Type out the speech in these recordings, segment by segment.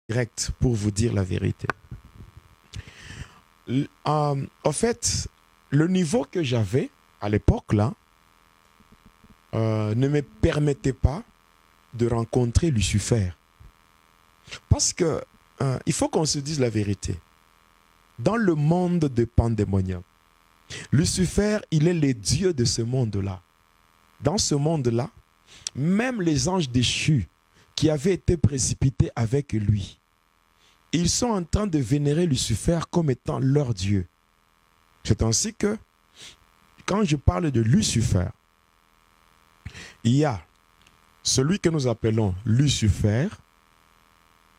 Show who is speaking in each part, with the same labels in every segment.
Speaker 1: direct pour vous dire la vérité. En fait, le niveau que j'avais à l'époque là ne me permettait pas de rencontrer Lucifer. Parce que il faut qu'on se dise la vérité. Dans le monde de Pandémonium, Lucifer, il est le dieu de ce monde-là. Dans ce monde-là, même les anges déchus qui avaient été précipités avec lui, ils sont en train de vénérer Lucifer comme étant leur Dieu. C'est ainsi que, quand je parle de Lucifer, il y a celui que nous appelons Lucifer,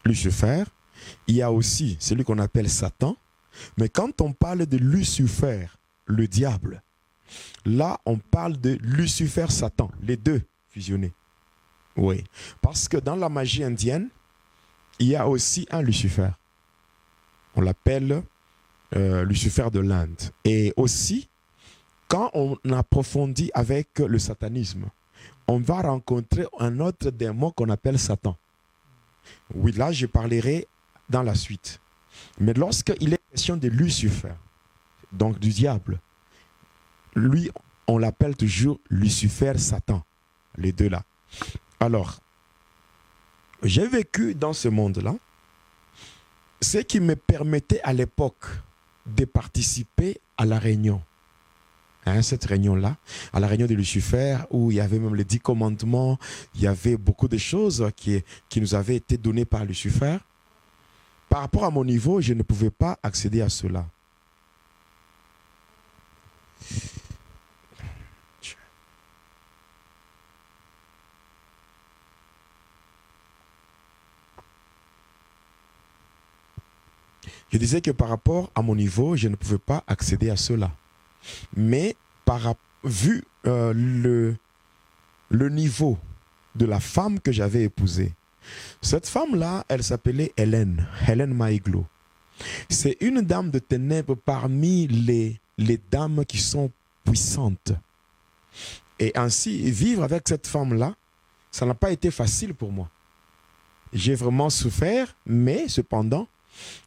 Speaker 1: il y a aussi celui qu'on appelle Satan, mais quand on parle de Lucifer, le diable, là on parle de Lucifer Satan, les deux fusionnés. Oui, parce que dans la magie indienne, il y a aussi un Lucifer. On l'appelle Lucifer de l'Inde. Et aussi, quand on approfondit avec le satanisme, on va rencontrer un autre démon qu'on appelle Satan. Oui, là, je parlerai dans la suite. Mais lorsqu'il est question de Lucifer, donc du diable, lui, on l'appelle toujours Lucifer Satan, les deux là. Alors, j'ai vécu dans ce monde-là, ce qui me permettait à l'époque de participer à la réunion. Hein, cette réunion-là, à la réunion de Lucifer, où il y avait même les 10 commandements, il y avait beaucoup de choses qui nous avaient été données par Lucifer. Par rapport à mon niveau, je ne pouvais pas accéder à cela. Je disais que par rapport à mon niveau, je ne pouvais pas accéder à cela. Mais vu le niveau de la femme que j'avais épousée, cette femme-là, elle s'appelait Hélène Maïglo. C'est une dame de ténèbres parmi les dames qui sont puissantes. Et ainsi, vivre avec cette femme-là, ça n'a pas été facile pour moi. J'ai vraiment souffert, mais cependant,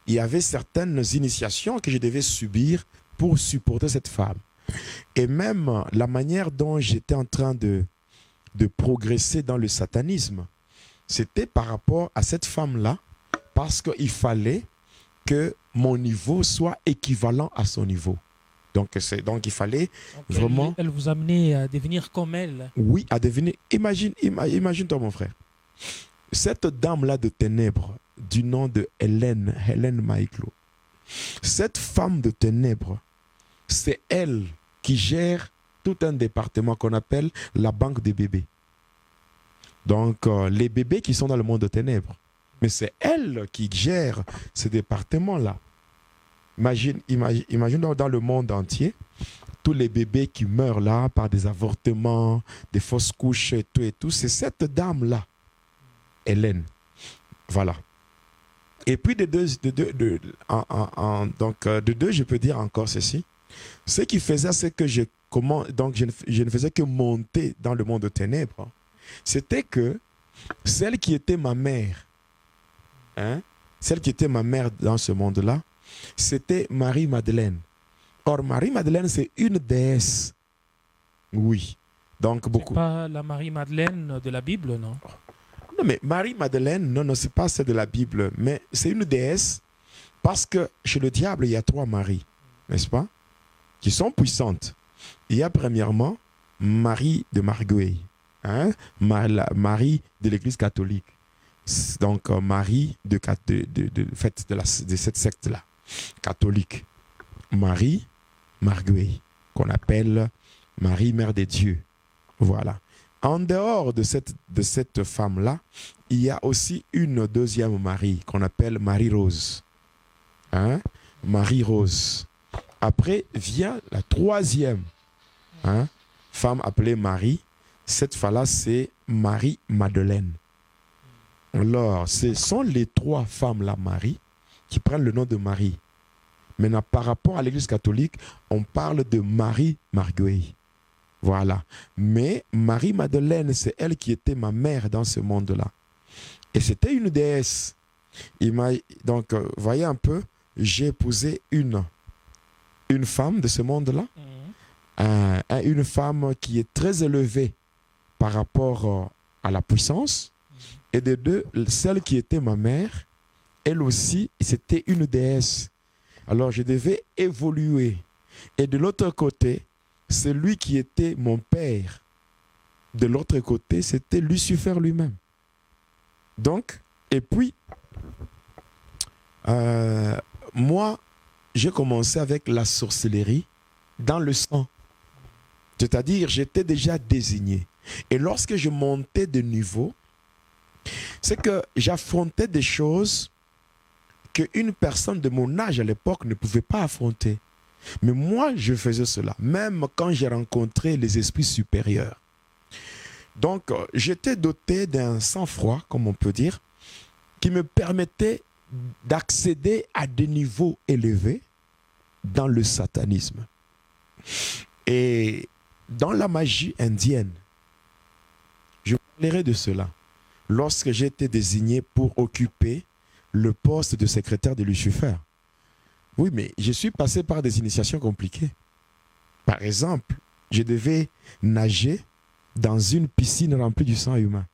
Speaker 1: il y avait certaines initiations que je devais subir pour supporter cette femme. Et même la manière dont j'étais en train de progresser dans le satanisme, c'était par rapport à cette femme-là, parce qu'il fallait que mon niveau soit équivalent à son niveau. Donc il fallait vraiment...
Speaker 2: Elle vous amenait à devenir comme elle.
Speaker 1: Oui, à devenir... Imagine-toi mon frère. Cette dame-là de ténèbres, du nom de Hélène Maïglo, cette femme de ténèbres, c'est elle qui gère tout un département qu'on appelle la banque des bébés. Donc, les bébés qui sont dans le monde de ténèbres. Mais c'est elle qui gère ce département-là. Imagine dans le monde entier, tous les bébés qui meurent là par des avortements, des fausses couches et tout, c'est cette dame-là, Hélène. Voilà. Et puis de deux, je peux dire encore ceci. Ce qui faisait, c'est que je ne faisais que monter dans le monde de ténèbres. C'était que celle qui était ma mère, celle qui était ma mère dans ce monde-là, c'était Marie-Madeleine. Or, Marie-Madeleine, c'est une déesse. Oui. Donc, beaucoup.
Speaker 2: C'est pas la Marie-Madeleine de la Bible, non?
Speaker 1: Non, mais Marie-Madeleine, non, c'est pas celle de la Bible, mais c'est une déesse parce que chez le diable, il y a 3 Maries, n'est-ce pas? Qui sont puissantes. Il y a premièrement Marie de Marguerite, Marie de l'Église catholique. Donc, Marie de cette secte-là, catholique. Marie Marguerite, qu'on appelle Marie, Mère des Dieux. Voilà. En dehors de cette femme-là, il y a aussi une deuxième Marie qu'on appelle Marie-Rose. Marie-Rose. Après vient la troisième femme appelée Marie. Cette femme-là, c'est Marie-Madeleine. Alors, ce sont les 3 femmes-là, Marie, qui prennent le nom de Marie. Maintenant, par rapport à l'Église catholique, on parle de Marie-Marguerite. Voilà. Mais Marie-Madeleine, c'est elle qui était ma mère dans ce monde-là. Et c'était une déesse. Donc, voyez un peu, j'ai épousé une femme de ce monde-là, une femme qui est très élevée par rapport à la puissance, et de deux, celle qui était ma mère, elle aussi, c'était une déesse. Alors, je devais évoluer. Et de l'autre côté, celui qui était mon père, de l'autre côté, c'était Lucifer lui-même. Donc, et puis, moi, j'ai commencé avec la sorcellerie dans le sang. C'est-à-dire, j'étais déjà désigné. Et lorsque je montais de niveau, c'est que j'affrontais des choses qu'une personne de mon âge à l'époque ne pouvait pas affronter. Mais moi, je faisais cela, même quand j'ai rencontré les esprits supérieurs. Donc, j'étais doté d'un sang-froid, comme on peut dire, qui me permettait d'accéder à des niveaux élevés dans le satanisme. Et dans la magie indienne, je parlerai de cela. Lorsque j'ai été désigné pour occuper le poste de secrétaire de Lucifer. Oui, mais je suis passé par des initiations compliquées. Par exemple, je devais nager dans une piscine remplie du sang humain.